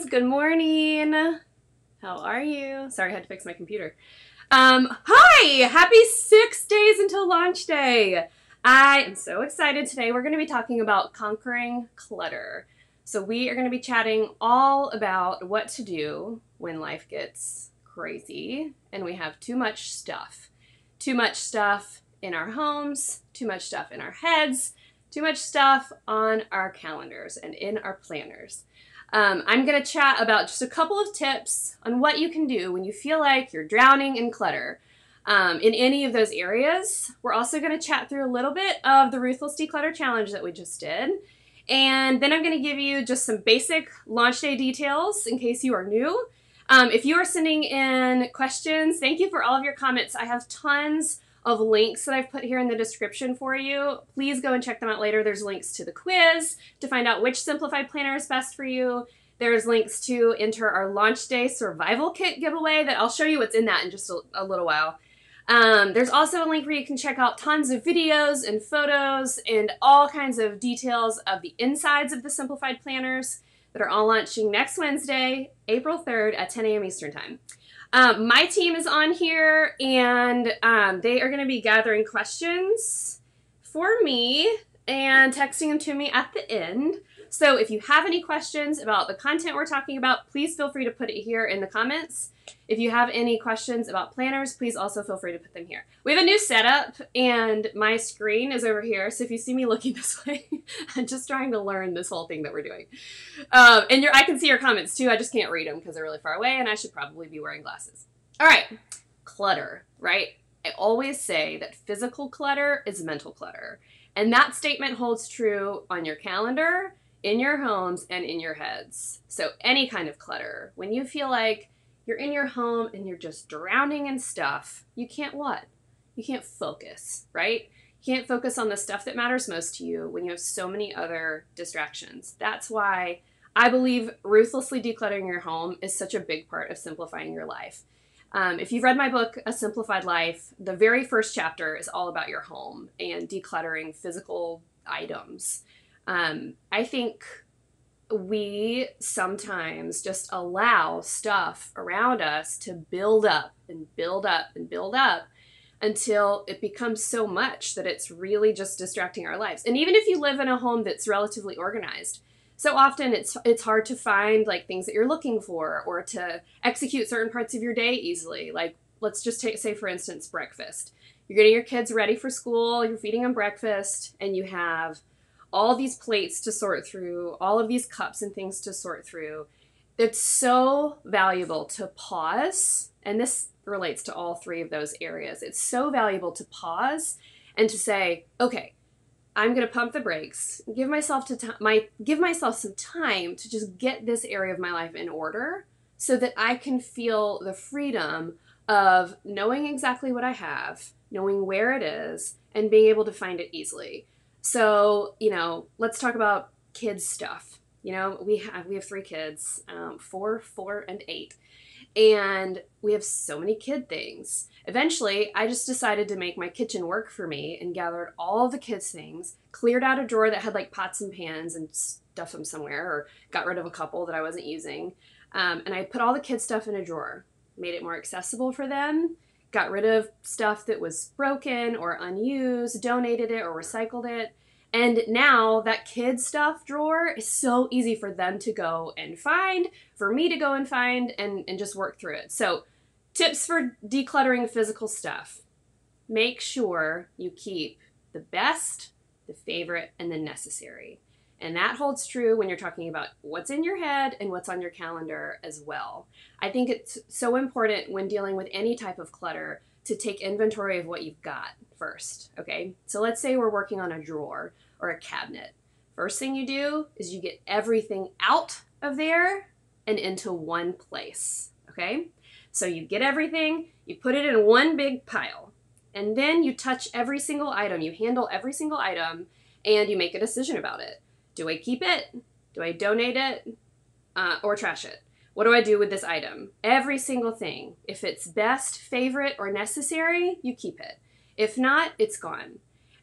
friends. Good morning. How are you? Sorry, I had to fix my computer. Hi! Happy 6 days until launch day. I am so excited. Today we're going to be talking about conquering clutter. So we are going to be chatting all about what to do when life gets crazy and we have too much stuff. Too much stuff in our homes, too much stuff in our heads, too much stuff on our calendars and in our planners. I'm going to chat about just a couple of tips on what you can do when you feel like you're drowning in clutter in any of those areas. We're also going to chat through a little bit of the Ruthless Declutter challenge that we just did. And then I'm going to give you just some basic launch day details in case you are new. If you are sending in questions, thank you for all of your comments. I have tons of links that I've put here in the description for you. Please go and check them out later. There's links to the quiz to find out which Simplified planner is best for you. There's links to enter our launch day survival kit giveaway that I'll show you what's in that in just a little while. There's also a link where you can check out tons of videos and photos and all kinds of details of the insides of the Simplified planners that are all launching next Wednesday, April 3rd at 10 a.m. Eastern Time. My team is on here and they are going to be gathering questions for me and texting them to me at the end. So if you have any questions about the content we're talking about, please feel free to put it here in the comments. If you have any questions about planners, please also feel free to put them here. We have a new setup and my screen is over here. So if you see me looking this way, I'm just trying to learn this whole thing that we're doing. And I can see your comments too. I just can't read them because they're really far away and I should probably be wearing glasses. All right, clutter, right? I always say that physical clutter is mental clutter. And that statement holds true on your calendar, in your homes, and in your heads. So any kind of clutter, when you feel like you're in your home and you're just drowning in stuff, you can't what? You can't focus, right? You can't focus on the stuff that matters most to you when you have so many other distractions. That's why I believe ruthlessly decluttering your home is such a big part of simplifying your life. If you've read my book, A Simplified Life, the very first chapter is all about your home and decluttering physical items. I think we sometimes just allow stuff around us to build up and build up and build up until it becomes so much that it's really just distracting our lives. And even if you live in a home that's relatively organized, so often it's hard to find like things that you're looking for or to execute certain parts of your day easily. Like let's just say for instance, breakfast. You're getting your kids ready for school, you're feeding them breakfast, and you have all these plates to sort through, all of these cups and things to sort through. It's so valuable to pause, and this relates to all three of those areas. It's so valuable to pause and to say, okay, I'm going to pump the brakes, give myself some time to just get this area of my life in order so that I can feel the freedom of knowing exactly what I have, knowing where it is, and being able to find it easily. So, let's talk about kids stuff. We have 3 kids, 4, 4, and 8. And we have so many kid things. Eventually, I just decided to make my kitchen work for me and gathered all of the kids' things, cleared out a drawer that had like pots and pans and stuffed them somewhere, or got rid of a couple that I wasn't using. And I put all the kids' stuff in a drawer, made it more accessible for them, got rid of stuff that was broken or unused, donated it or recycled it. And now that kids stuff drawer is so easy for them to go and find, for me to go and find and just work through it. So tips for decluttering physical stuff. Make sure you keep the best, the favorite, and the necessary. And that holds true when you're talking about what's in your head and what's on your calendar as well. I think it's so important when dealing with any type of clutter to take inventory of what you've got first, okay? So let's say we're working on a drawer or a cabinet. First thing you do is you get everything out of there and into one place, okay? So you get everything, you put it in one big pile, and then you touch every single item, you handle every single item, and you make a decision about it. Do I keep it? Do I donate it? Or trash it? What do I do with this item? Every single thing. If it's best, favorite, or necessary, you keep it. If not, it's gone.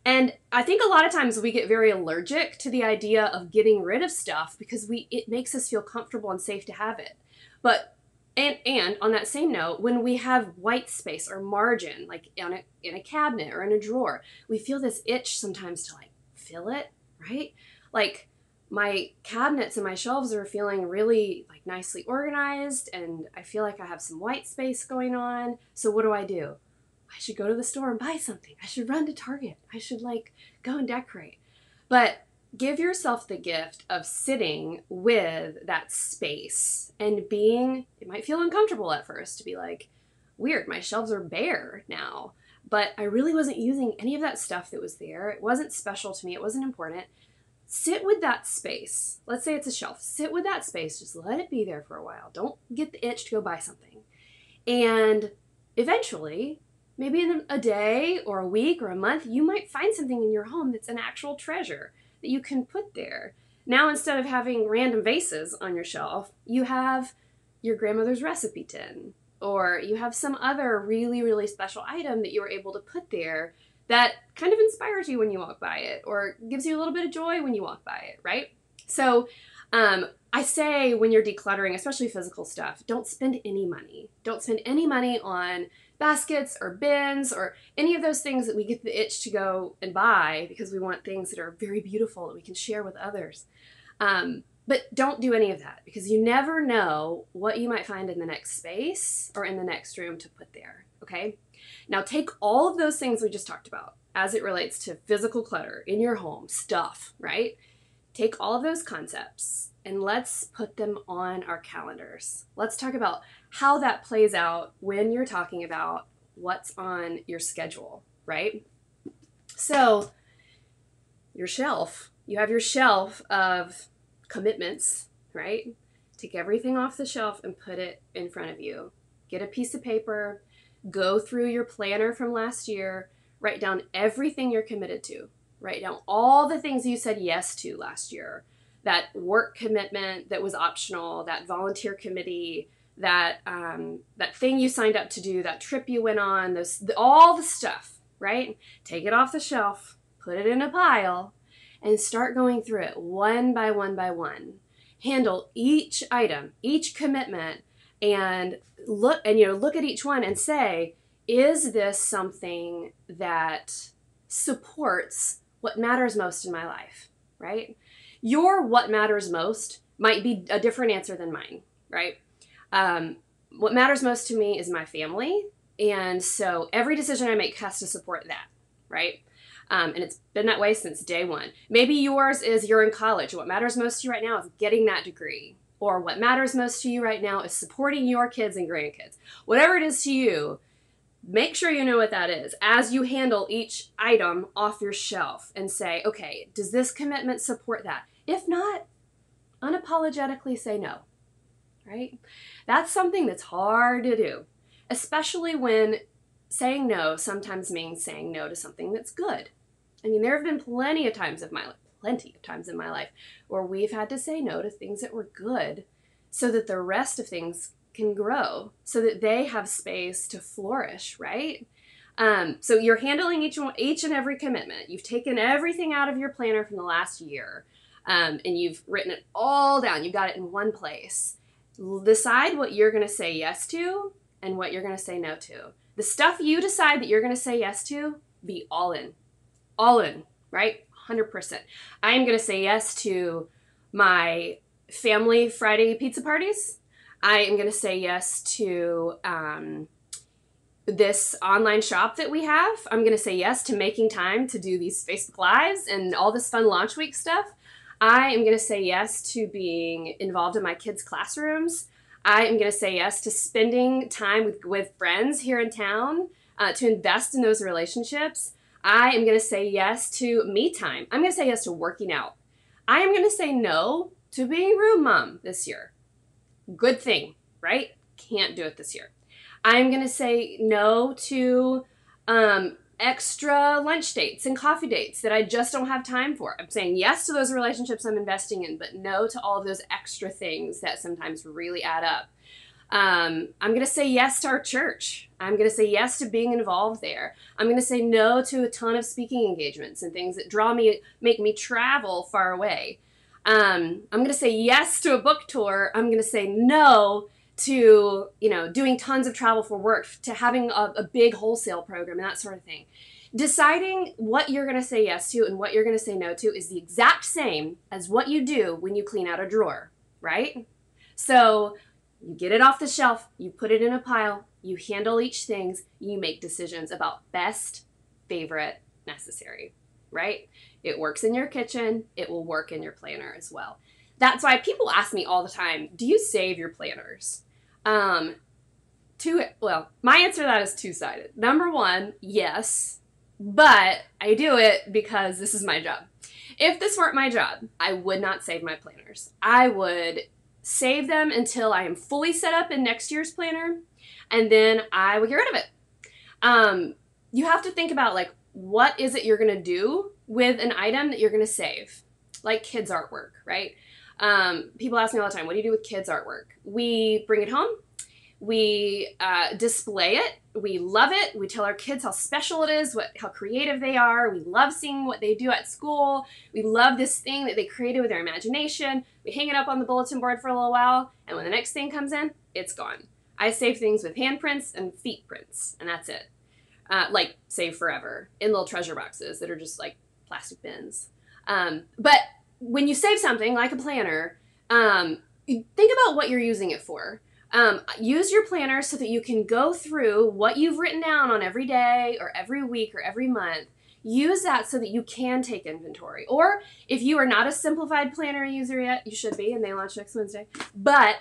And I think a lot of times we get very allergic to the idea of getting rid of stuff because it makes us feel comfortable and safe to have it. But and on that same note, when we have white space or margin, like in a cabinet or in a drawer, we feel this itch sometimes to like fill it, right? Like my cabinets and my shelves are feeling really like nicely organized, and I feel like I have some white space going on. So what do? I should go to the store and buy something. I should run to Target. I should like go and decorate. But give yourself the gift of sitting with that space and it might feel uncomfortable at first to be like, weird, my shelves are bare now, but I really wasn't using any of that stuff that was there. It wasn't special to me. It wasn't important. Sit with that space. Let's say it's a shelf. Sit with that space. Just let it be there for a while. Don't get the itch to go buy something. And eventually, maybe in a day or a week or a month, you might find something in your home that's an actual treasure that you can put there. Now, instead of having random vases on your shelf, you have your grandmother's recipe tin, or you have some other really, really special item that you were able to put there that kind of inspires you when you walk by it, or gives you a little bit of joy when you walk by it, right? So I say when you're decluttering, especially physical stuff, don't spend any money. Don't spend any money on baskets or bins or any of those things that we get the itch to go and buy because we want things that are very beautiful that we can share with others. But don't do any of that because you never know what you might find in the next space or in the next room to put there, okay? Now take all of those things we just talked about as it relates to physical clutter in your home, stuff, right? Take all of those concepts and let's put them on our calendars. Let's talk about how that plays out when you're talking about what's on your schedule, right? So your shelf, you have your shelf of commitments, right? Take everything off the shelf and put it in front of you. Get a piece of paper, go through your planner from last year, write down everything you're committed to. Write down all the things you said yes to last year. That work commitment that was optional, that volunteer committee, that thing you signed up to do, that trip you went on, all the stuff, right? Take it off the shelf, put it in a pile, and start going through it one by one by one. Handle each item, each commitment, and look at each one and say, is this something that supports what matters most in my life, right? Your what matters most might be a different answer than mine, right? What matters most to me is my family. And so every decision I make has to support that, right? And it's been that way since day one. Maybe yours is you're in college. What matters most to you right now is getting that degree. Or what matters most to you right now is supporting your kids and grandkids. Whatever it is to you, make sure you know what that is as you handle each item off your shelf and say, okay, does this commitment support that? If not, unapologetically say no, right? That's something that's hard to do, especially when saying no sometimes means saying no to something that's good. I mean, there have been plenty of times in my life where we've had to say no to things that were good so that the rest of things can grow, so that they have space to flourish, right? So you're handling each and every commitment. You've taken everything out of your planner from the last year, and you've written it all down. You've got it in one place. Decide what you're going to say yes to and what you're going to say no to. The stuff you decide that you're going to say yes to, be all in, right? 100%. I'm going to say yes to my family Friday pizza parties. I am going to say yes to this online shop that we have. I'm going to say yes to making time to do these Facebook Lives and all this fun launch week stuff. I am going to say yes to being involved in my kids' classrooms. I am going to say yes to spending time with friends here in town, to invest in those relationships. I am going to say yes to me time. I'm going to say yes to working out. I am going to say no to being room mom this year. Good thing, right? Can't do it this year. I'm going to say no to extra lunch dates and coffee dates that I just don't have time for. I'm saying yes to those relationships I'm investing in, but no to all of those extra things that sometimes really add up. I'm going to say yes to our church. I'm going to say yes to being involved there. I'm going to say no to a ton of speaking engagements and things that make me travel far away. I'm going to say yes to a book tour. I'm going to say no to, doing tons of travel for work, to having a big wholesale program and that sort of thing. Deciding what you're going to say yes to and what you're going to say no to is the exact same as what you do when you clean out a drawer, right? So you get it off the shelf, you put it in a pile, you handle each thing, you make decisions about best, favorite, necessary, right? It works in your kitchen, it will work in your planner as well. That's why people ask me all the time, do you save your planners? My answer to that is two-sided. Number one, yes, but I do it because this is my job. If this weren't my job, I would not save my planners. I would save them until I am fully set up in next year's planner, and then I would get rid of it. You have to think about, like, what is it you're going to do with an item that you're going to save? Like kids' artwork, right? People ask me all the time, what do you do with kids' artwork? We bring it home. We display it. We love it. We tell our kids how special it is, how creative they are. We love seeing what they do at school. We love this thing that they created with their imagination. We hang it up on the bulletin board for a little while, and when the next thing comes in, it's gone. I save things with handprints and feet prints, and that's it. Like, save forever in little treasure boxes that are just like plastic bins. But when you save something like a planner, think about what you're using it for. Use your planner so that you can go through what you've written down on every day or every week or every month. Use that so that you can take inventory. Or if you are not a Simplified planner user yet, you should be, and they launch next Wednesday. But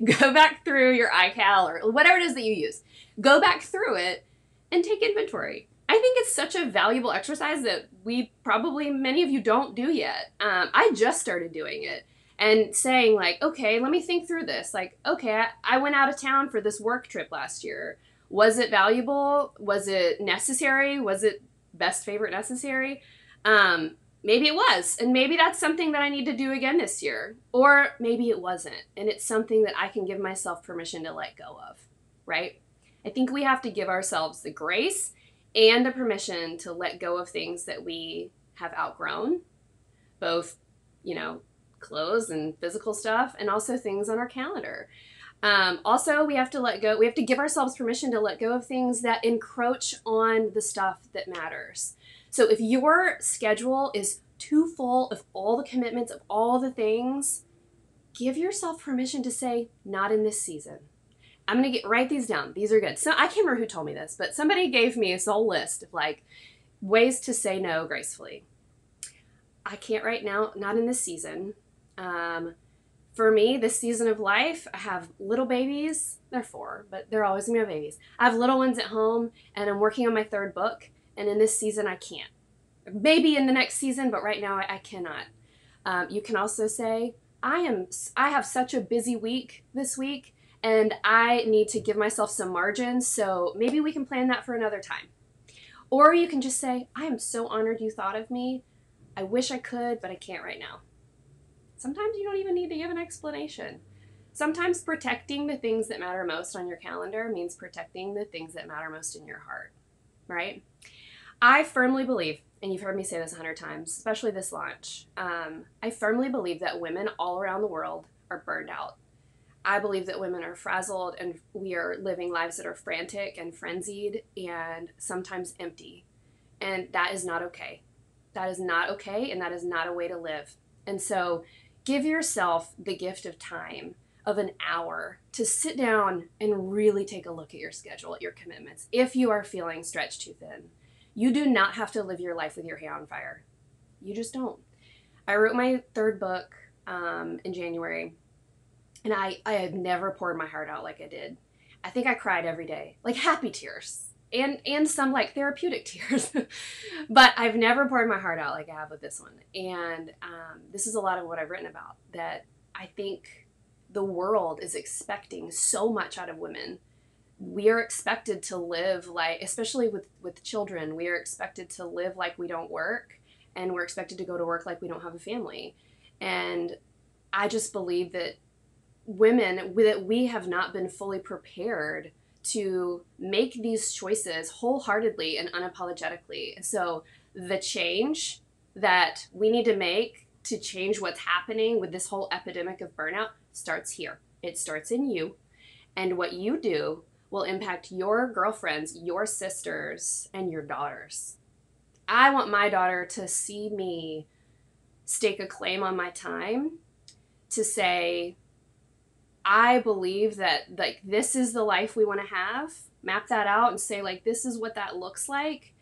go back through your iCal or whatever it is that you use. Go back through it and take inventory. I think it's such a valuable exercise that many of you don't do yet. I just started doing it. And saying, like, okay, let me think through this. Like, okay, I went out of town for this work trip last year. Was it valuable? Was it necessary? Was it best, favorite, necessary? Maybe it was. And maybe that's something that I need to do again this year. Or maybe it wasn't. And it's something that I can give myself permission to let go of, right? I think we have to give ourselves the grace and the permission to let go of things that we have outgrown, both, clothes and physical stuff, and also things on our calendar. Also, we have to give ourselves permission to let go of things that encroach on the stuff that matters. So if your schedule is too full of all the commitments of all the things, give yourself permission to say, not in this season. I'm going to write these down. These are good. So I can't remember who told me this, but somebody gave me a whole list of ways to say no gracefully. I can't right now, not in this season. For me, this season of life, I have little babies. They're 4, but they're always going to be babies. I have little ones at home, and I'm working on my 3rd book, and in this season, I can't. Maybe in the next season, but right now, I cannot. You can also say, I have such a busy week this week, and I need to give myself some margin, so maybe we can plan that for another time. Or you can just say, I am so honored you thought of me. I wish I could, but I can't right now. Sometimes you don't even need to give an explanation. Sometimes protecting the things that matter most on your calendar means protecting the things that matter most in your heart, right? I firmly believe, and you've heard me say this 100 times, especially this launch, I firmly believe that women all around the world are burned out. I believe that women are frazzled and we are living lives that are frantic and frenzied and sometimes empty. And that is not okay. That is not okay, and that is not a way to live. And so give yourself the gift of time, of an hour, to sit down and really take a look at your schedule, at your commitments, if you are feeling stretched too thin. You do not have to live your life with your hair on fire. You just don't. I wrote my 3rd book in January, and I have never poured my heart out like I did. I think I cried every day, like happy tears, and some like therapeutic tears. But I've never poured my heart out like I have with this one. And this is a lot of what I've written about, that I think the world is expecting so much out of women. We are expected to live like, especially with children, we are expected to live like we don't work, and we're expected to go to work like we don't have a family. And I just believe that women that we have not been fully prepared to make these choices wholeheartedly and unapologetically. So the change that we need to make to change what's happening with this whole epidemic of burnout starts here. It starts in you. And what you do will impact your girlfriends, your sisters, and your daughters. I want my daughter to see me stake a claim on my time, to say, I believe that like this is the life we want to have, map that out and say like this is what that looks like.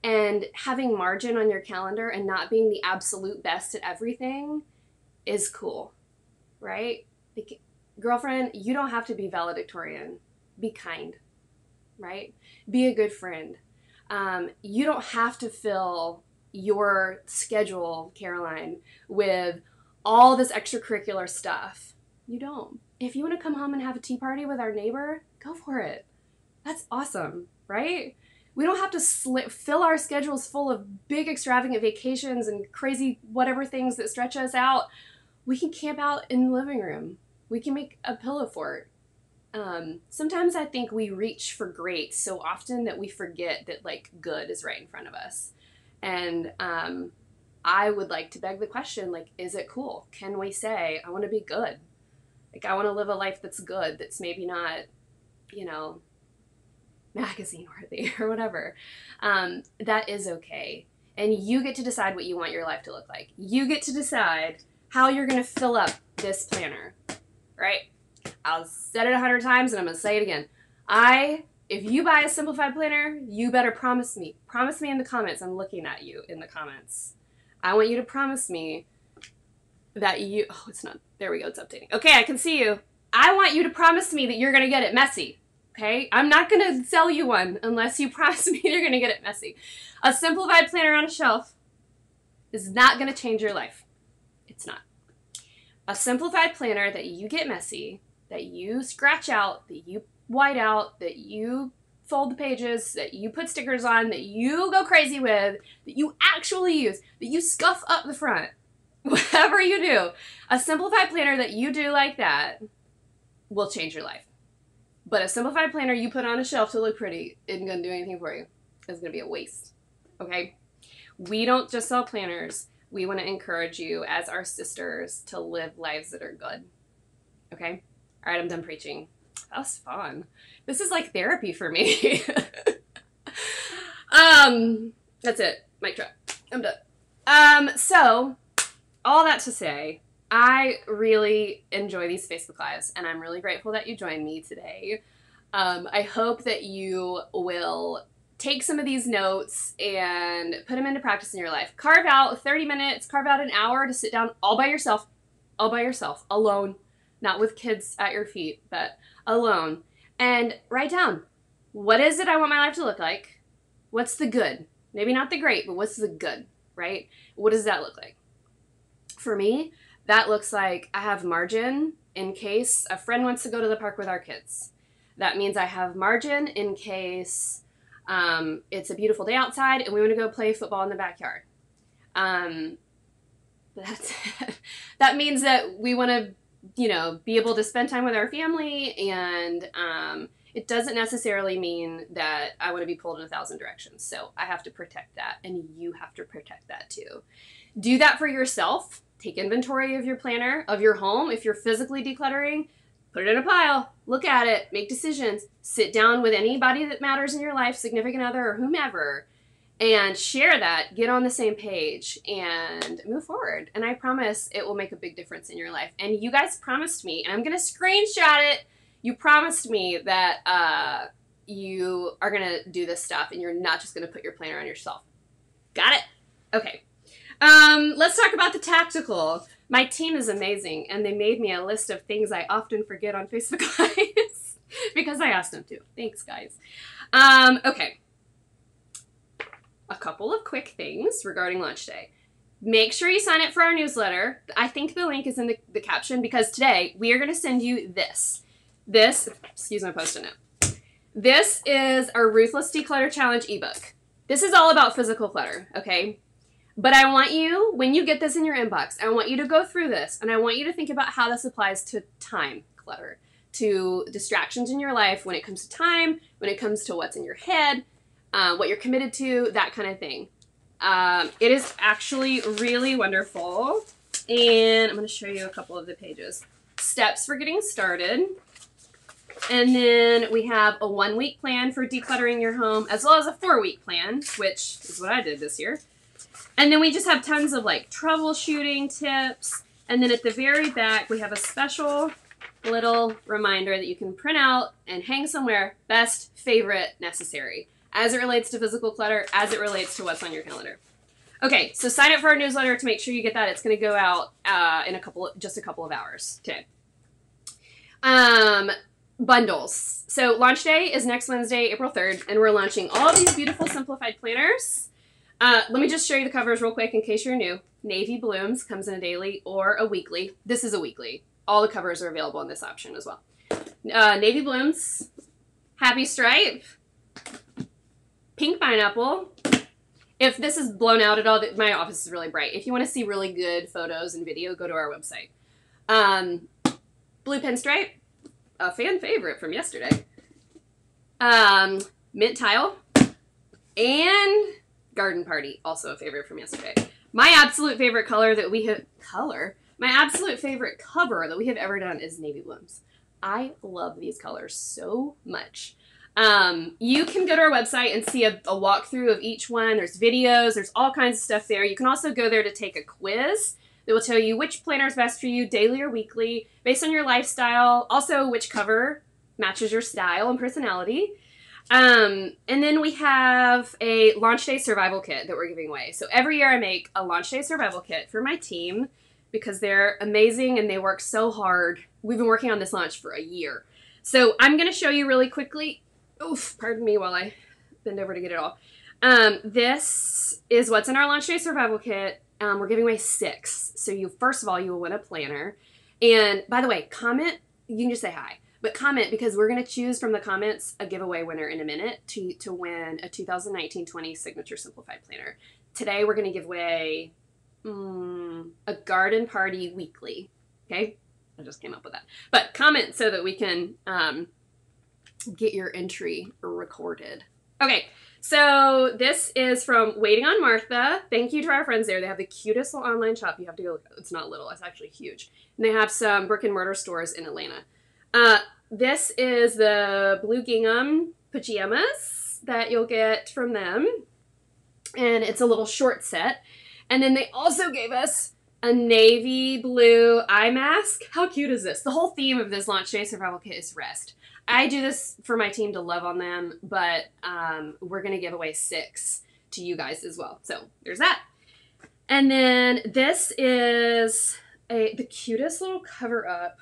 And having margin on your calendar and not being the absolute best at everything is cool, right? Like, girlfriend, you don't have to be valedictorian. Be kind, right? Be a good friend. You don't have to fill your schedule, Caroline, with all this extracurricular stuff. You don't. If you want to come home and have a tea party with our neighbor, go for it. That's awesome, right? We don't have to fill our schedules full of big extravagant vacations and crazy whatever things that stretch us out. We can camp out in the living room. We can make a pillow fort. Sometimes I think we reach for great so often that we forget that like good is right in front of us. And I would like to beg the question, like, is it cool? Can we say, I want to be good? Like, I want to live a life that's good, that's maybe not, you know, magazine worthy or whatever. That is okay. And you get to decide what you want your life to look like. You get to decide how you're going to fill up this planner, right? I'll said it 100 times and I'm going to say it again. If you buy a Simplified planner, you better promise me in the comments. I'm looking at you in the comments. I want you to promise me that it's not, there we go, it's updating. Okay, I can see you. I want you to promise me that you're going to get it messy. Okay, I'm not going to sell you one unless you promise me you're going to get it messy. A Simplified planner on a shelf is not going to change your life. It's not. A Simplified planner that you get messy, that you scratch out, that you white out, that you fold the pages, that you put stickers on, that you go crazy with, that you actually use, that you scuff up the front, whatever you do, a Simplified planner that you do like that will change your life. But a Simplified planner you put on a shelf to look pretty isn't going to do anything for you. It's going to be a waste, okay? We don't just sell planners. We want to encourage you as our sisters to live lives that are good, okay? All right, I'm done preaching. That was fun. This is like therapy for me. That's it. Mic drop. I'm done. So all that to say, I really enjoy these Facebook Lives, and I'm really grateful that you joined me today. I hope that you will take some of these notes and put them into practice in your life. Carve out 30 minutes, carve out an hour to sit down all by yourself, alone, not with kids at your feet, but alone, and write down, what is it I want my life to look like? What's the good? Maybe not the great, but what's the good, right? What does that look like? For me, that looks like I have margin in case a friend wants to go to the park with our kids. That means I have margin in case it's a beautiful day outside and we want to go play football in the backyard. That's it. That means that we want to, be able to spend time with our family, and it doesn't necessarily mean that I want to be pulled in 1,000 directions. So I have to protect that, and you have to protect that too. Do that for yourself. Take inventory of your planner, of your home. If you're physically decluttering, put it in a pile, look at it, make decisions, sit down with anybody that matters in your life, significant other or whomever, and share that, get on the same page, and move forward. And I promise it will make a big difference in your life. And you guys promised me, and I'm going to screenshot it, you promised me that you are going to do this stuff, and you're not just going to put your planner on your shelf. Got it? Okay. Let's talk about the tactical. My team is amazing, and they made me a list of things I often forget on Facebook Lives because I asked them to. Thanks, guys. Okay. A couple of quick things regarding launch day. Make sure you sign up for our newsletter. I think the link is in the caption, because today we are going to send you this. Excuse my post-it note. This is our Ruthless Declutter Challenge ebook. This is all about physical clutter, okay? But I want you, when you get this in your inbox, I want you to go through this, and I want you to think about how this applies to time clutter, to distractions in your life when it comes to time, when it comes to what's in your head, what you're committed to, that kind of thing. It is actually really wonderful, and I'm going to show you a couple of the pages. Steps for getting started. And then we have a 1-week plan for decluttering your home, as well as a 4-week plan, which is what I did this year. And then we just have tons of like troubleshooting tips. And then at the very back, we have a special little reminder that you can print out and hang somewhere, best, favorite, necessary, as it relates to physical clutter, as it relates to what's on your calendar. Okay, so sign up for our newsletter to make sure you get that. It's going to go out in just a couple of hours today. Bundles. So launch day is next Wednesday, April 3rd, and we're launching all these beautiful simplified planners. Let me just show you the covers real quick in case you're new. Navy Blooms comes in a daily or a weekly. This is a weekly. All the covers are available in this option as well. Navy Blooms, Happy Stripe, Pink Pineapple. If this is blown out at all, my office is really bright. If you want to see really good photos and video, go to our website. Blue Pinstripe, a fan favorite from yesterday. Mint Tile, and Garden Party, also a favorite from yesterday. My absolute favorite color that we have, my absolute favorite cover that we have ever done is Navy Blooms. I love these colors so much. You can go to our website and see a walkthrough of each one. There's videos, there's all kinds of stuff there. You can also go there to take a quiz that will tell you which planner is best for you, daily or weekly, based on your lifestyle, also which cover matches your style and personality. And then we have a launch day survival kit that we're giving away. So every year I make a launch day survival kit for my team because they're amazing and they work so hard. We've been working on this launch for a year. So I'm going to show you really quickly. Oof, pardon me while I bend over to get it all. This is what's in our launch day survival kit. We're giving away 6. So first of all, you will win a planner. And by the way, comment, you can just say hi, but comment because we're going to choose from the comments a giveaway winner in a minute to win a 2019-20 Signature Simplified Planner. Today, we're going to give away a Garden Party Weekly. Okay? I just came up with that. But comment so that we can get your entry recorded. Okay. So this is from Waiting on Martha. Thank you to our friends there. They have the cutest little online shop. You have to go look. It's not little. It's actually huge. And they have some brick and mortar stores in Atlanta. This is the blue gingham pajamas that you'll get from them. And it's a little short set. And then they also gave us a navy blue eye mask. How cute is this? The whole theme of this launch day survival kit is rest. I do this for my team to love on them, but we're going to give away 6 to you guys as well. So there's that. And then this is the cutest little cover up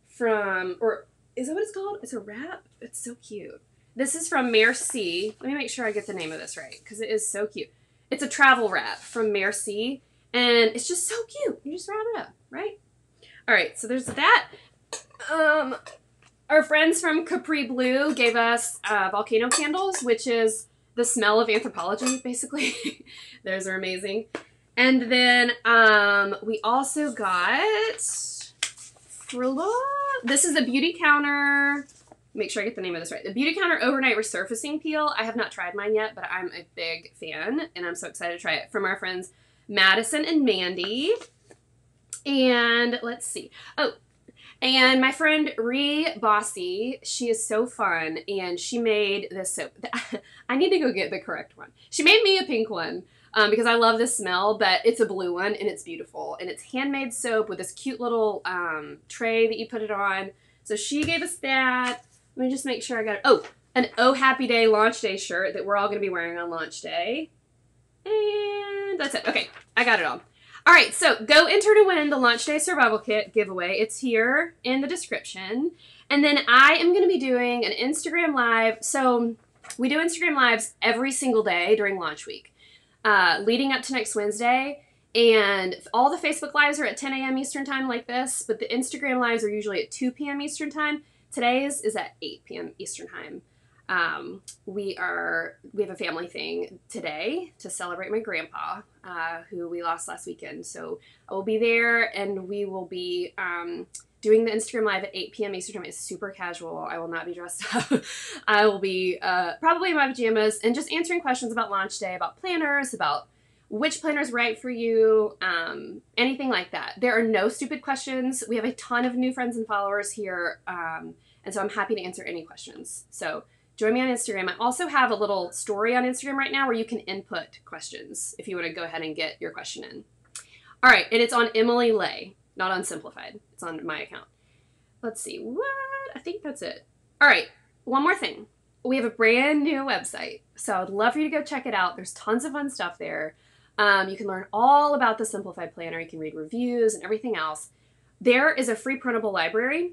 from, or is that what it's called? It's a wrap. It's so cute. This is from Merci. Let me make sure I get the name of this right because it is so cute. It's a travel wrap from Merci, and it's just so cute. You just wrap it up, right? All right, so there's that. Our friends from Capri Blue gave us Volcano Candles, which is the smell of anthropology, basically. Those are amazing. And then we also got, this is the Beauty Counter, make sure I get the name of this right. The Beauty Counter Overnight Resurfacing Peel. I have not tried mine yet, but I'm a big fan, and I'm so excited to try it. From our friends Madison and Mandy. And let's see. Oh, and my friend Ree Bossy, she is so fun, and she made this soap. I need to go get the correct one. She made me a pink one because I love this smell, but it's a blue one, and it's beautiful. And it's handmade soap with this cute little tray that you put it on. So she gave us that. Let me just make sure I got it. Oh, an Oh Happy Day launch day shirt that we're all going to be wearing on launch day. And that's it. Okay, I got it all. All right, so go enter to win the Launch Day Survival Kit giveaway. It's here in the description. And then I am going to be doing an Instagram Live. So we do Instagram Lives every single day during launch week, leading up to next Wednesday. And all the Facebook Lives are at 10 a.m. Eastern Time like this, but the Instagram Lives are usually at 2 p.m. Eastern Time. Today's is at 8 p.m. Eastern Time. We have a family thing today to celebrate my grandpa, who we lost last weekend. So I will be there, and we will be doing the Instagram Live at 8 p.m. Eastern Time. It's super casual. I will not be dressed up. I will be probably in my pajamas and just answering questions about launch day, about planners, about which planner is right for you, anything like that. There are no stupid questions. We have a ton of new friends and followers here, and so I'm happy to answer any questions. So join me on Instagram. I also have a little story on Instagram right now where you can input questions if you want to go ahead and get your question in. All right, and it's on Emily Ley, not on Simplified. It's on my account. Let's see, I think that's it. All right, one more thing. We have a brand new website, so I'd love for you to go check it out. There's tons of fun stuff there. You can learn all about the Simplified Planner. You can read reviews and everything else. There is a free printable library,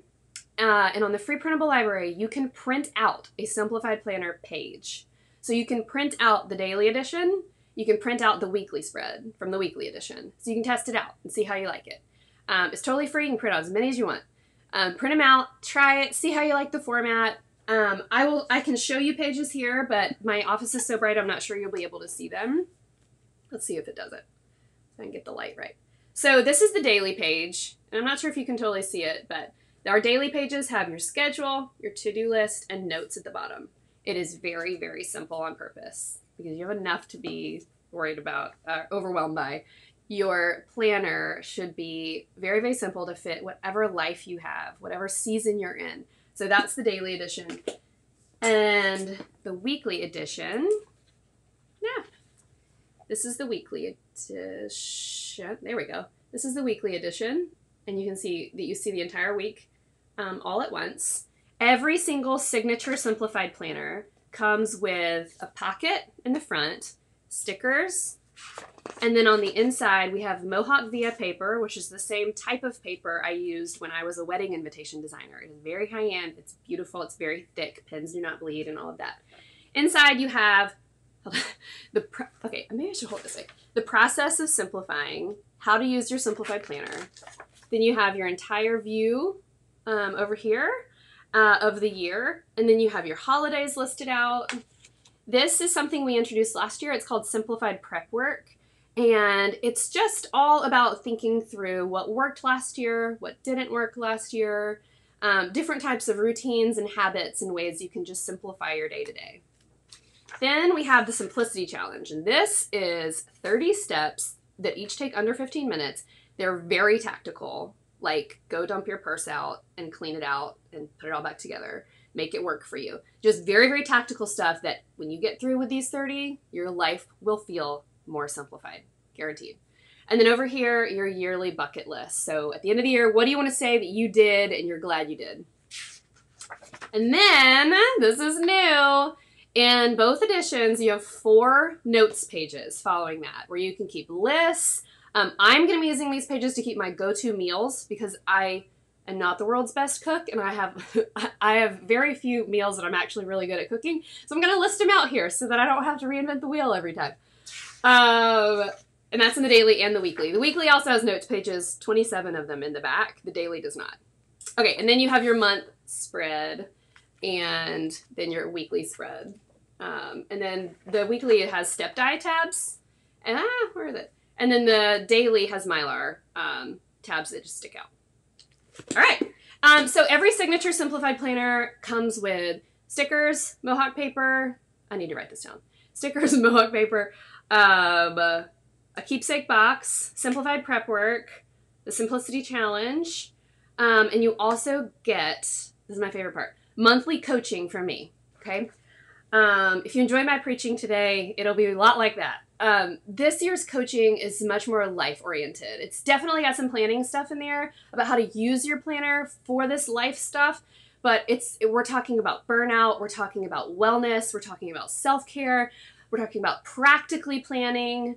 and on the free printable library, you can print out a Simplified Planner page. So you can print out the daily edition. You can print out the weekly spread from the weekly edition. So you can test it out and see how you like it. It's totally free. You can print out as many as you want. Print them out, try it, see how you like the format. I can show you pages here, but my office is so bright, I'm not sure you'll be able to see them. Let's see if it does it. So I can get the light right. So this is the daily page, and I'm not sure if you can totally see it, but our daily pages have your schedule, your to-do list, and notes at the bottom. It is very, very simple on purpose because you have enough to be worried about, overwhelmed by. Your planner should be very, very simple to fit whatever life you have, whatever season you're in. So that's the daily edition. And the weekly edition, yeah, this is the weekly edition. There we go. This is the weekly edition. And you can see that you see the entire week all at once. Every single signature Simplified planner comes with a pocket in the front, stickers, and then on the inside we have Mohawk Via paper, which is the same type of paper I used when I was a wedding invitation designer. It is very high-end, it's beautiful, it's very thick, pens do not bleed, and all of that. Inside you have maybe I should hold this way. The process of simplifying, how to use your Simplified planner. Then you have your entire view over here of the year, and then you have your holidays listed out. This is something we introduced last year. It's called Simplified Prep Work, and it's just all about thinking through what worked last year, what didn't work last year, different types of routines and habits and ways you can just simplify your day-to-day. Then we have the Simplicity Challenge, and this is 30 steps that each take under 15 minutes. They're very tactical, like go dump your purse out and clean it out and put it all back together. Make it work for you. Just very, very tactical stuff that when you get through with these 30, your life will feel more simplified, guaranteed. And then over here, your yearly bucket list. So at the end of the year, what do you want to say that you did and you're glad you did? And then, this is new, in both editions, you have 4 notes pages following that, where you can keep lists. I'm going to be using these pages to keep my go-to meals because I am not the world's best cook, and I have very few meals that I'm actually really good at cooking. So I'm going to list them out here so that I don't have to reinvent the wheel every time. And that's in the daily and the weekly. The weekly also has notes pages, 27 of them in the back. The daily does not. Okay, and then you have your month spread and then your weekly spread. And then the weekly has step die tabs. And where is it? And then the daily has Mylar tabs that just stick out. All right. So every signature Simplified planner comes with stickers, Mohawk paper. I need to write this down. Stickers, Mohawk paper, a keepsake box, Simplified Prep Work, the Simplicity Challenge, and you also get, this is my favorite part, monthly coaching from me, okay? If you enjoy my preaching today, it'll be a lot like that. This year's coaching is much more life-oriented. It's definitely got some planning stuff in there about how to use your planner for this life stuff, but we're talking about burnout, we're talking about wellness, we're talking about self-care, we're talking about practically planning,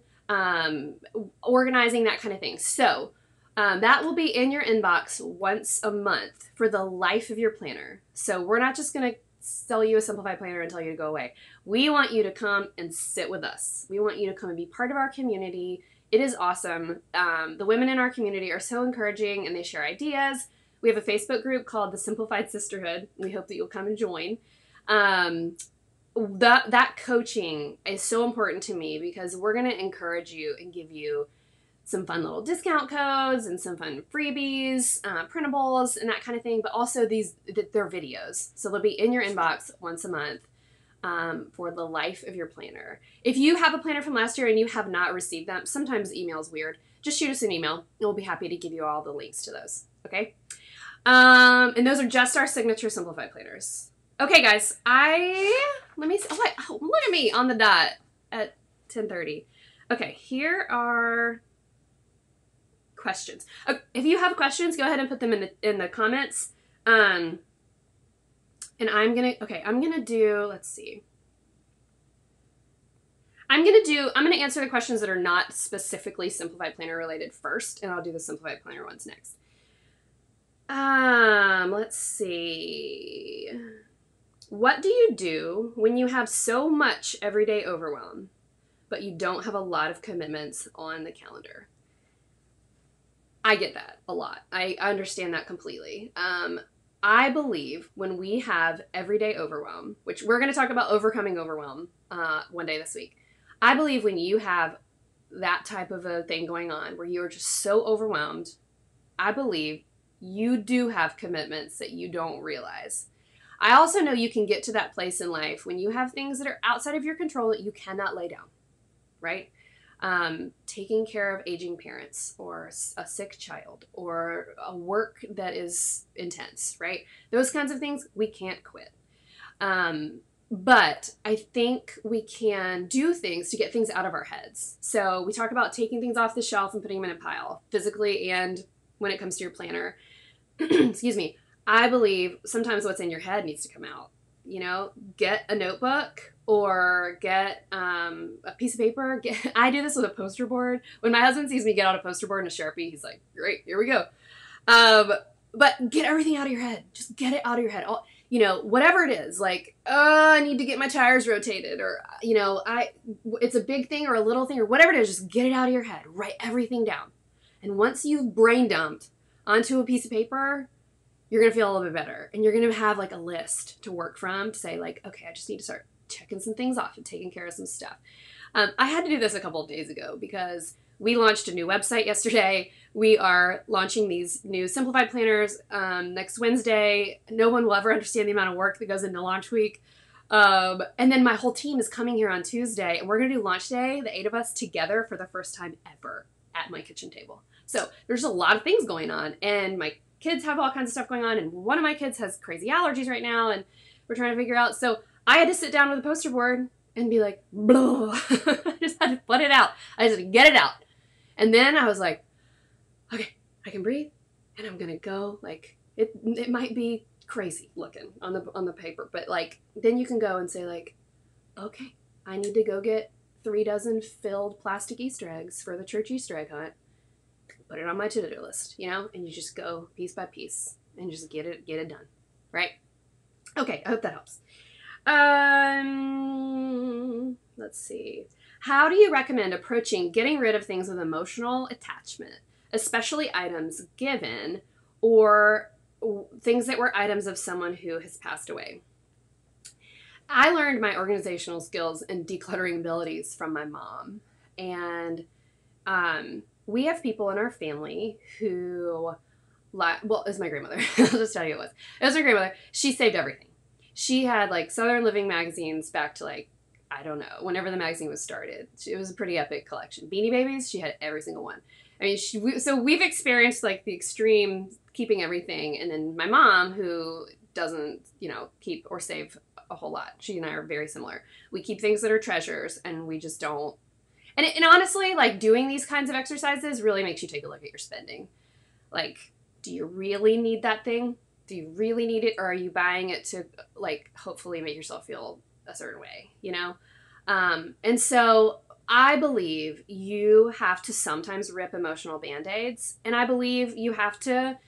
organizing, that kind of thing. So that will be in your inbox once a month for the life of your planner. So we're not just going to sell you a Simplified planner and tell you to go away. We want you to come and sit with us. We want you to come and be part of our community. It is awesome. The women in our community are so encouraging and they share ideas. We have a Facebook group called the Simplified Sisterhood. We hope that you'll come and join. That coaching is so important to me because we're going to encourage you and give you some fun little discount codes and some fun freebies, printables, and that kind of thing. But also they're videos. So they'll be in your inbox once a month for the life of your planner. If you have a planner from last year and you have not received them, sometimes email is weird. Just shoot us an email and we'll be happy to give you all the links to those. Okay? And those are just our signature Simplified planners. Okay, guys, let me see. Oh, look at me on the dot at 10:30. Okay, here are questions. If you have questions, go ahead and put them in the comments. And I'm gonna do, let's see. I'm gonna answer the questions that are not specifically Simplified Planner related first, and I'll do the Simplified Planner ones next. Let's see. What do you do when you have so much everyday overwhelm, but you don't have a lot of commitments on the calendar? I get that a lot. I understand that completely. I believe when we have everyday overwhelm, which we're going to talk about overcoming overwhelm one day this week. I believe when you have that type of a thing going on where you're just so overwhelmed, I believe you do have commitments that you don't realize. I also know you can get to that place in life when you have things that are outside of your control that you cannot lay down, right? Taking care of aging parents or a sick child or a work that is intense, right? Those kinds of things we can't quit. But I think we can do things to get things out of our heads. So we talk about taking things off the shelf and putting them in a pile, physically and when it comes to your planner. Excuse me. I believe sometimes what's in your head needs to come out. You know, get a notebook or get a piece of paper. I do this with a poster board. When my husband sees me get out a poster board and a Sharpie, he's like, great, here we go. But get everything out of your head. Just get it out of your head. Whatever it is, like, I need to get my tires rotated, or, it's a big thing or a little thing or whatever it is, just get it out of your head. Write everything down. And once you've brain dumped onto a piece of paper, you're going to feel a little bit better. And you're going to have like a list to work from to say like, okay, I just need to start checking some things off and taking care of some stuff. I had to do this a couple of days ago because we launched a new website yesterday. We are launching these new Simplified planners next Wednesday. No one will ever understand the amount of work that goes into launch week. And then my whole team is coming here on Tuesday, and we're going to do launch day, the 8 of us together for the first time ever at my kitchen table. So there's a lot of things going on, and my kids have all kinds of stuff going on, and one of my kids has crazy allergies right now, and we're trying to figure out. So I had to sit down with a poster board and be like, blah. I just had to put it out. I just had to get it out. And then I was like, okay, I can breathe, and I'm going to go. Like, it might be crazy looking on the paper, but like, then you can go and say like, okay, I need to go get 3 dozen filled plastic Easter eggs for the church Easter egg hunt. Put it on my to-do list, and you just go piece by piece and just get it done, right? Okay, I hope that helps. Let's see. How do you recommend approaching getting rid of things with emotional attachment, especially items given or things that were items of someone who has passed away? I learned my organizational skills and decluttering abilities from my mom, and we have people in our family who, it was my grandmother. I'll just tell you it was. It was my grandmother. She saved everything. She had like Southern Living magazines back to like, I don't know, whenever the magazine was started. It was a pretty epic collection. Beanie Babies, she had every single one. I mean, so we've experienced like the extreme keeping everything. And then my mom, who doesn't, keep or save a whole lot. She and I are very similar. We keep things that are treasures, and we just don't. And honestly, like, doing these kinds of exercises really makes you take a look at your spending. Like, do you really need that thing? Do you really need it? Or are you buying it to, like, hopefully make yourself feel a certain way, And so I believe you have to sometimes rip emotional Band-Aids. And I believe you have to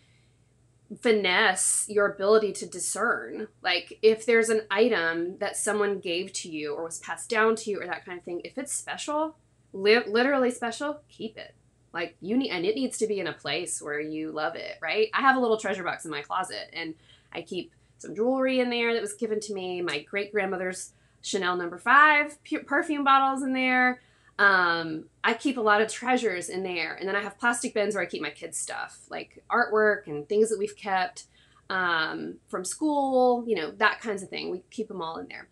finesse your ability to discern. Like, if there's an item that someone gave to you or was passed down to you or that kind of thing, if it's special, literally special, keep it. Like, and it needs to be in a place where you love it, right? I have a little treasure box in my closet, and I keep some jewelry in there that was given to me, my great-grandmother's Chanel No. 5 perfume bottles in there. I keep a lot of treasures in there. And then I have plastic bins where I keep my kids' stuff, like artwork and things that we've kept from school, you know, that kinds of thing. We keep them all in there.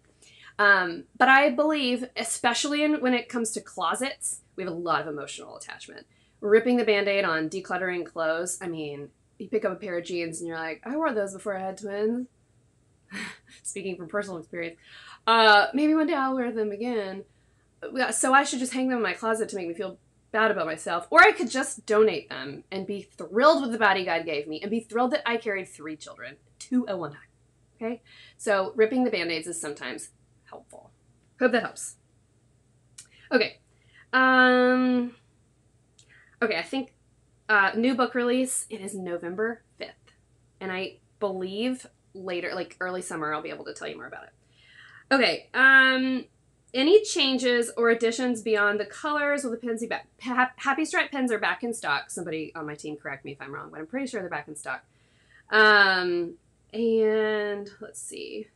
But I believe, especially when it comes to closets, we have a lot of emotional attachment. Ripping the Band-Aid on decluttering clothes. I mean, you pick up a pair of jeans and you're like, I wore those before I had twins. Speaking from personal experience. Maybe one day I'll wear them again. So I should just hang them in my closet to make me feel bad about myself. Or I could just donate them and be thrilled with the body God gave me and be thrilled that I carried 3 children, 2 at one time. Okay? So ripping the Band-Aids is sometimes helpful. Hope that helps. Okay. Okay, I think new book release, it is November 5th. And I believe later, like early summer, I'll be able to tell you more about it. Okay, any changes or additions beyond the colors with the pens? Happy Stripe pens are back in stock. Somebody on my team correct me if I'm wrong, but I'm pretty sure they're back in stock. And let's see.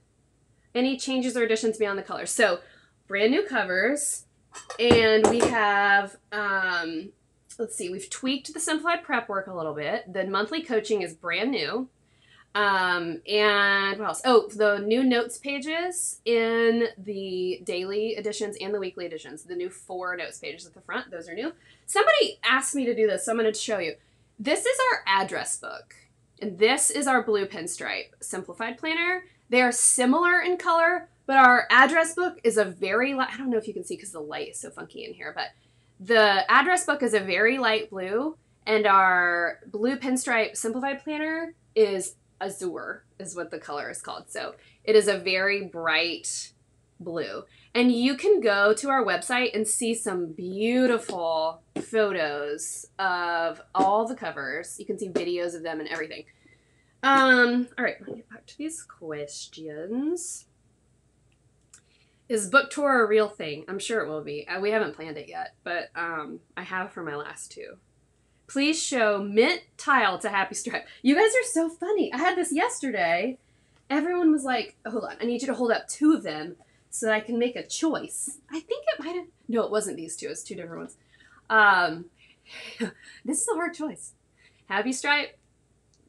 Any changes or additions beyond the colors? So, brand new covers. And we have, let's see, we've tweaked the Simplified prep work a little bit. The monthly coaching is brand new. And what else? Oh, the new notes pages in the daily editions and the weekly editions. The new 4 notes pages at the front. Those are new. Somebody asked me to do this, so I'm going to show you. This is our address book. And this is our blue pinstripe Simplified planner. They are similar in color, but our address book is a very light, I don't know if you can see because the light is so funky in here, but the address book is a very light blue, and our blue pinstripe Simplified planner is azure, is what the color is called. So it is a very bright blue. And you can go to our website and see some beautiful photos of all the covers. You can see videos of them and everything. All right, let me get back to these questions. Is book tour a real thing? I'm sure it will be. We haven't planned it yet, but I have for my last 2. Please show mint tile to Happy Stripe. You guys are so funny. I had this yesterday. Everyone was like, oh, hold on, I need you to hold up 2 of them so that I can make a choice. I think it might have, no, it wasn't these 2. It was 2 different ones. This is a hard choice. Happy Stripe,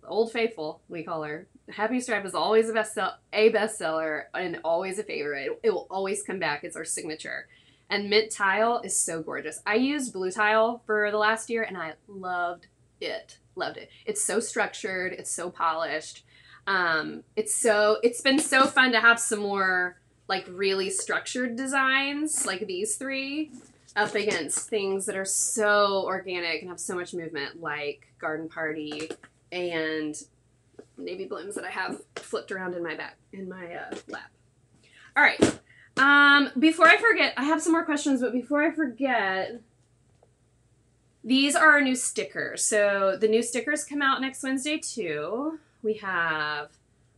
Old Faithful, we call her. Happy Stripe is always a bestseller and always a favorite. It will always come back. It's our signature. And mint tile is so gorgeous. I used blue tile for the last year and I loved it. Loved it. It's so structured. It's so polished. It's been so fun to have some more like really structured designs like these 3 up against things that are so organic and have so much movement like Garden Party and navy blooms that I have flipped around in my lap. All right. Before I forget, I have some more questions, but before I forget, these are our new stickers. So the new stickers come out next Wednesday too. We have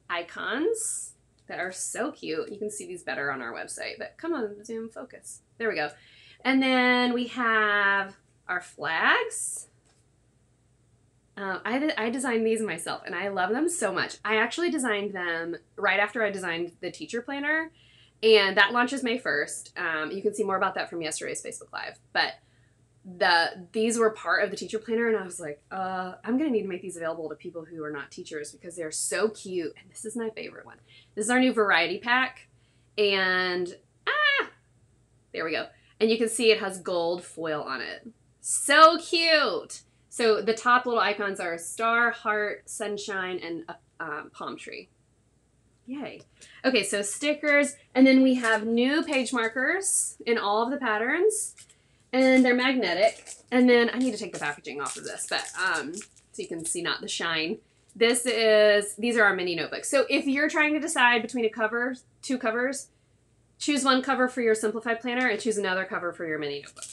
icons that are so cute. You can see these better on our website, but come on, zoom, focus. There we go. And then we have our flags. I designed these myself and I love them so much. I actually designed them right after I designed the teacher planner. And that launches May 1st. You can see more about that from yesterday's Facebook Live. But these were part of the teacher planner, and I was like, I'm going to need to make these available to people who are not teachers because they're so cute. And this is my favorite one. This is our new variety pack. And, there we go. And you can see it has gold foil on it. So cute. So the top little icons are a star, heart, sunshine, and a palm tree. Yay. Okay, so stickers, and then we have new page markers in all of the patterns, and they're magnetic. And then I need to take the packaging off of this, but so you can see not the shine. These are our mini notebooks. So if you're trying to decide between 2 covers, choose one cover for your Simplified planner and choose another cover for your mini notebook.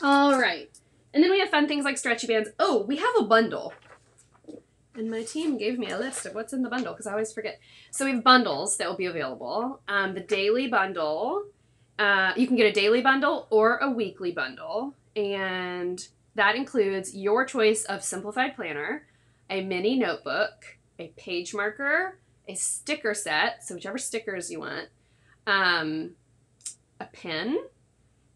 All right. And then we have fun things like stretchy bands. Oh, we have a bundle. And my team gave me a list of what's in the bundle because I always forget. So we have bundles that will be available. The daily bundle, you can get a daily bundle or a weekly bundle. And that includes your choice of Simplified planner, a mini notebook, a page marker, a sticker set, so whichever stickers you want, a pen,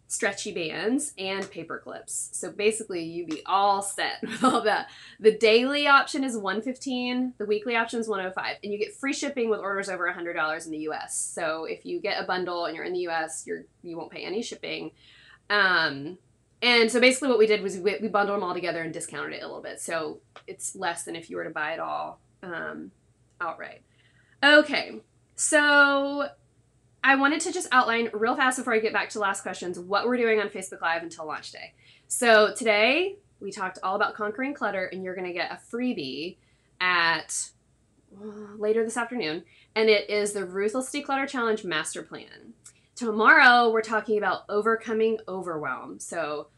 stretchy bands, and paper clips. So basically you'd be all set with all that. The daily option is $115, the weekly option is $105, and you get free shipping with orders over $100 in the US. So if you get a bundle and you're in the US, you won't pay any shipping. And so basically what we did was we bundled them all together and discounted it a little bit. So it's less than if you were to buy it all outright. Okay, so I wanted to just outline real fast before I get back to the last questions what we're doing on Facebook Live until launch day. So today we talked all about conquering clutter, and you're going to get a freebie at later this afternoon, and it is the Ruthless Declutter Challenge Master Plan. Tomorrow we're talking about overcoming overwhelm. So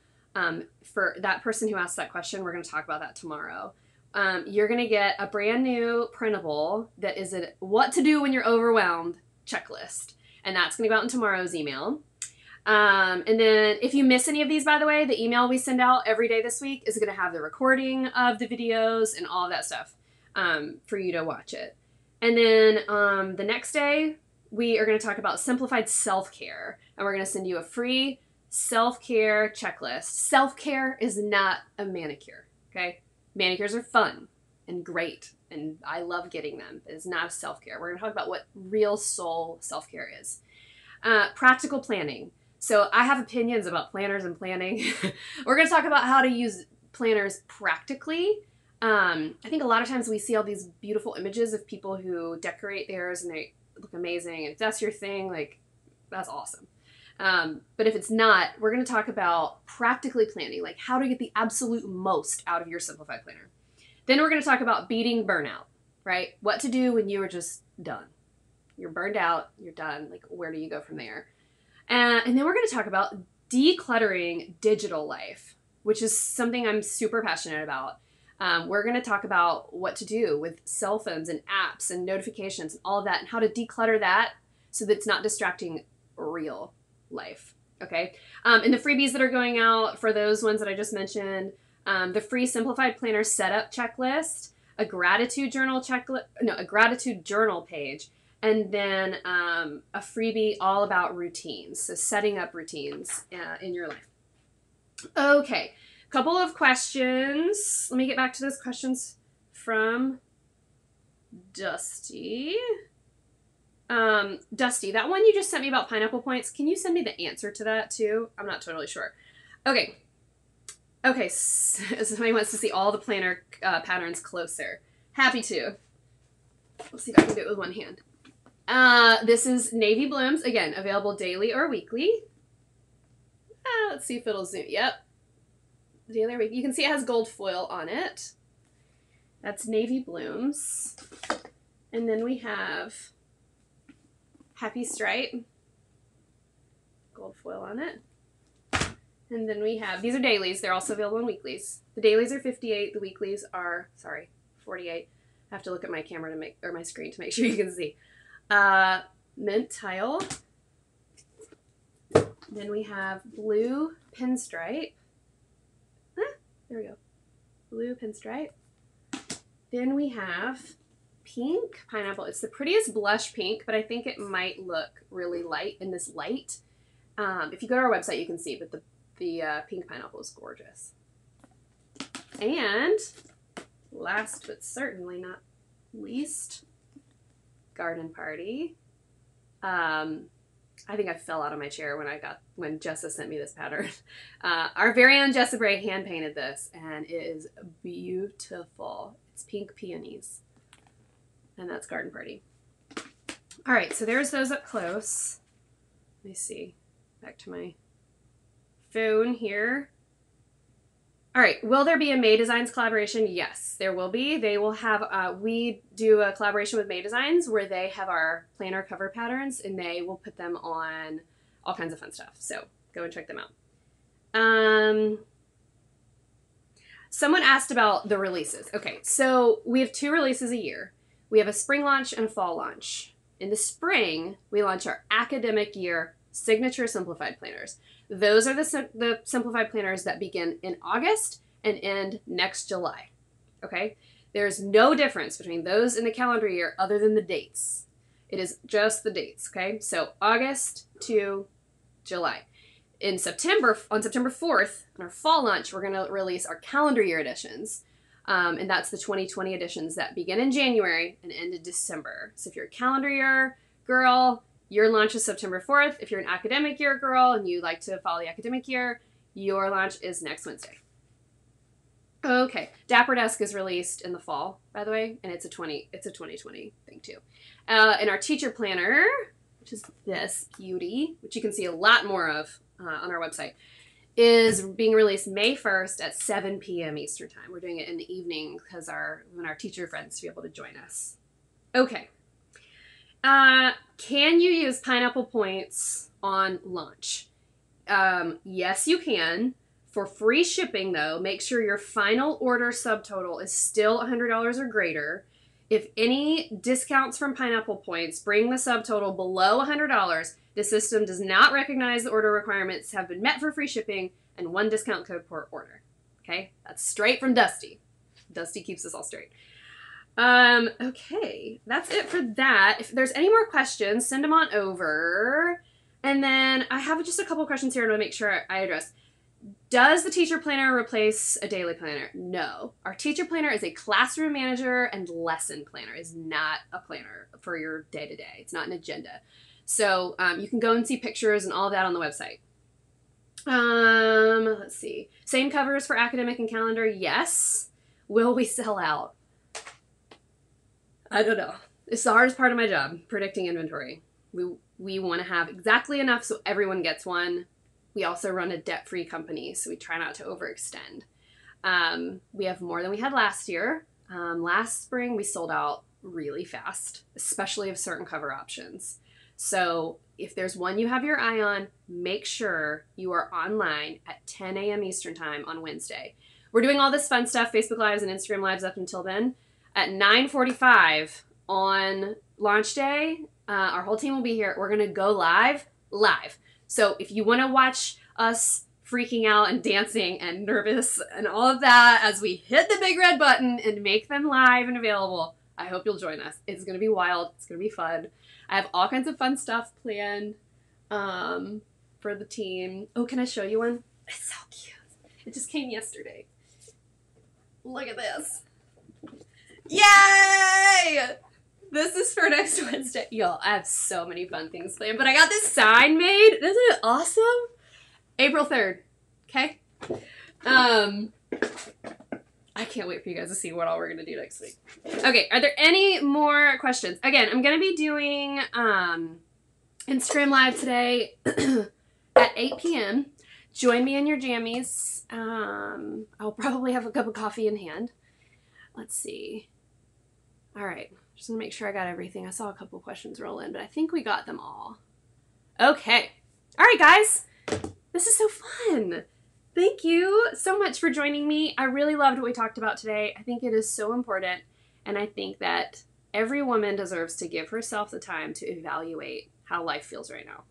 for that person who asked that question, we're going to talk about that tomorrow. You're going to get a brand new printable that is a what to do when you're overwhelmed checklist. And that's going to go out in tomorrow's email. And then if you miss any of these, by the way, the email we send out every day this week is going to have the recording of the videos and all of that stuff for you to watch it. And then the next day, we are going to talk about simplified self-care. And we're going to send you a free self-care checklist. Self-care is not a manicure, okay? Manicures are fun and great, and I love getting them. It's not self-care. We're going to talk about what real soul self-care is. Practical planning. So I have opinions about planners and planning. We're going to talk about how to use planners practically. I think a lot of times we see all these beautiful images of people who decorate theirs and they look amazing. And if that's your thing, like, that's awesome. But if it's not, we're going to talk about practically planning, like how to get the absolute most out of your Simplified planner. Then we're going to talk about beating burnout, right? What to do when you are just done. You're burned out, you're done. Like, where do you go from there? And then we're going to talk about decluttering digital life, which is something I'm super passionate about. We're going to talk about what to do with cell phones and apps and notifications and all of that, and how to declutter that so that it's not distracting real life. Okay. And the freebies that are going out for those ones that I just mentioned, the free Simplified Planner setup checklist, a gratitude journal a gratitude journal page, and then a freebie all about routines. So setting up routines in your life. Okay. Couple of questions. Let me get back to those questions from Dusty. Dusty, that one you just sent me about pineapple points, can you send me the answer to that too? I'm not totally sure. Okay, so somebody wants to see all the planner patterns closer. Happy to. Let's see if I can do it with one hand. This is Navy Blooms, again, available daily or weekly. Let's see if it'll zoom. Yep. Daily or weekly. You can see it has gold foil on it. That's Navy Blooms. And then we have Happy Stripe, gold foil on it. And then we have, these are dailies, they're also available in weeklies. The dailies are 58, the weeklies are, 48. I have to look at my camera to make, or my screen to make sure you can see. Mint tile. Then we have blue pinstripe. There we go. Blue pinstripe. Then we have pink pineapple. It's the prettiest blush pink, but I think it might look really light in this light. If you go to our website, you can see, but the pink pineapple is gorgeous. And last but certainly not least, Garden Party. I think I fell out of my chair when Jessa sent me this pattern. Our very own Jessa Bray hand painted this, and it is beautiful. It's pink peonies. And that's Garden Party. All right, so there's those up close. Let me see. Back to my phone here. All right, will there be a May Designs collaboration? Yes, there will be. They will have, we do a collaboration with May Designs where they have our planner cover patterns and they will put them on all kinds of fun stuff. So go and check them out. Someone asked about the releases. Okay, so we have 2 releases a year. We have a spring launch and a fall launch. In the spring, we launch our academic year signature Simplified planners. Those are the Simplified planners that begin in August and end next July. Okay? There's no difference between those in the calendar year other than the dates. It is just the dates, okay? So August to July. In September, on September 4th, on our fall launch, we're going to release our calendar year editions. And that's the 2020 editions that begin in January and end in December. So if you're a calendar year girl, your launch is September 4th. If you're an academic year girl and you like to follow the academic year, your launch is next Wednesday. Okay, Dapper Desk is released in the fall, by the way, and it's a 2020 thing too. And our teacher planner, which is this beauty, which you can see a lot more of on our website, is being released May 1st at 7 p.m. Eastern time. We're doing it in the evening because we want our teacher friends to be able to join us. Okay. Can you use pineapple points on launch? Yes, you can. For free shipping, though, make sure your final order subtotal is still $100 or greater. If any discounts from pineapple points bring the subtotal below $100, the system does not recognize the order requirements have been met for free shipping and 1 discount code per order. Okay, that's straight from Dusty. Dusty keeps us all straight. Okay, that's it for that. If there's any more questions, send them on over. And then I have just a couple questions here to make sure I address. Does the teacher planner replace a daily planner? No. Our teacher planner is a classroom manager and lesson planner. It's not a planner for your day-to-day. It's not an agenda. So you can go and see pictures and all of that on the website. Let's see. Same covers for academic and calendar? Yes. Will we sell out? I don't know. It's the hardest part of my job, predicting inventory. We want to have exactly enough so everyone gets one. We also run a debt-free company, so we try not to overextend. We have more than we had last year. Last spring, we sold out really fast, especially of certain cover options. So if there's one you have your eye on, make sure you are online at 10 a.m. Eastern time on Wednesday. We're doing all this fun stuff, Facebook Lives and Instagram Lives up until then. At 9:45 on launch day, our whole team will be here. We're going to go live. So if you want to watch us freaking out and dancing and nervous and all of that as we hit the big red button and make them live and available, I hope you'll join us. It's going to be wild. It's going to be fun. I have all kinds of fun stuff planned for the team. Oh, can I show you one? It's so cute. It just came yesterday. Look at this. Yay! This is for next Wednesday. Y'all, I have so many fun things planned, but I got this sign made. Isn't it awesome? April 3rd. Okay? I can't wait for you guys to see what all we're going to do next week. Okay, are there any more questions? Again, I'm going to be doing Instagram Live today at 8 p.m. Join me in your jammies. I'll probably have a cup of coffee in hand. Let's see. All right. Just want to make sure I got everything. I saw a couple questions roll in, but I think we got them all. Okay. All right, guys. This is so fun. Thank you so much for joining me. I really loved what we talked about today. I think it is so important, and I think that every woman deserves to give herself the time to evaluate how life feels right now.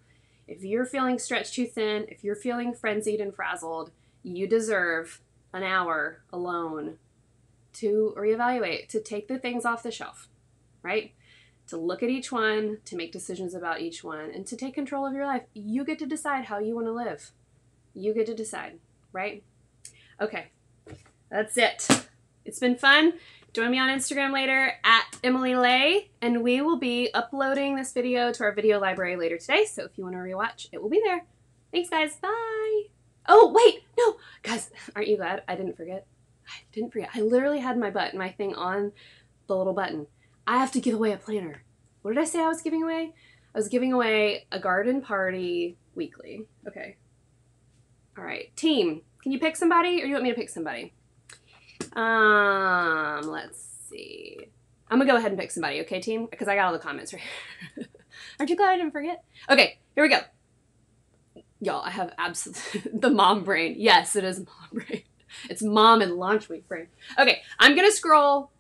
If you're feeling stretched too thin, if you're feeling frenzied and frazzled, you deserve an hour alone to reevaluate, to take the things off the shelf, right? To look at each one, to make decisions about each one, and to take control of your life. You get to decide how you want to live. You get to decide, right? Okay, that's it. It's been fun. Join me on Instagram later at Emily Ley, and we will be uploading this video to our video library later today, so if you want to rewatch, it will be there. Thanks, guys. Bye. Oh, wait. No. Guys, aren't you glad I didn't forget? I didn't forget. I literally had my thing on the little button. I have to give away a planner. What did I say I was giving away? I was giving away a garden party weekly. Okay. All right. Team, can you pick somebody, or do you want me to pick somebody? Let's see. I'm gonna go ahead and pick somebody, okay, team? Because I got all the comments right here. Aren't you glad I didn't forget? Okay, here we go. Y'all, I have absolute the mom brain. Yes, it is mom brain. It's mom and launch week brain. Okay, I'm gonna scroll,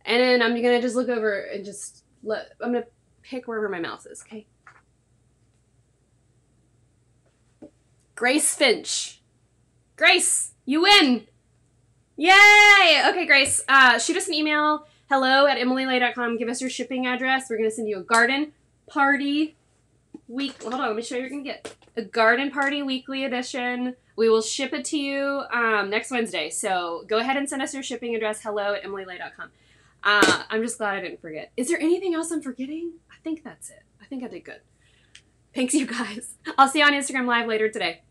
and then I'm gonna just look over and just I'm gonna pick wherever my mouse is, okay? Grace Finch. Grace, you win! Yay! Okay, Grace, shoot us an email, hello@emilyley.com. Give us your shipping address. We're going to send you a garden party week. Hold on, let me show you what you're going to get. A garden party weekly edition. We will ship it to you next Wednesday. So go ahead and send us your shipping address, hello@emilyley.com. I'm just glad I didn't forget. Is there anything else I'm forgetting? I think that's it. I think I did good. Thanks, you guys. I'll see you on Instagram Live later today.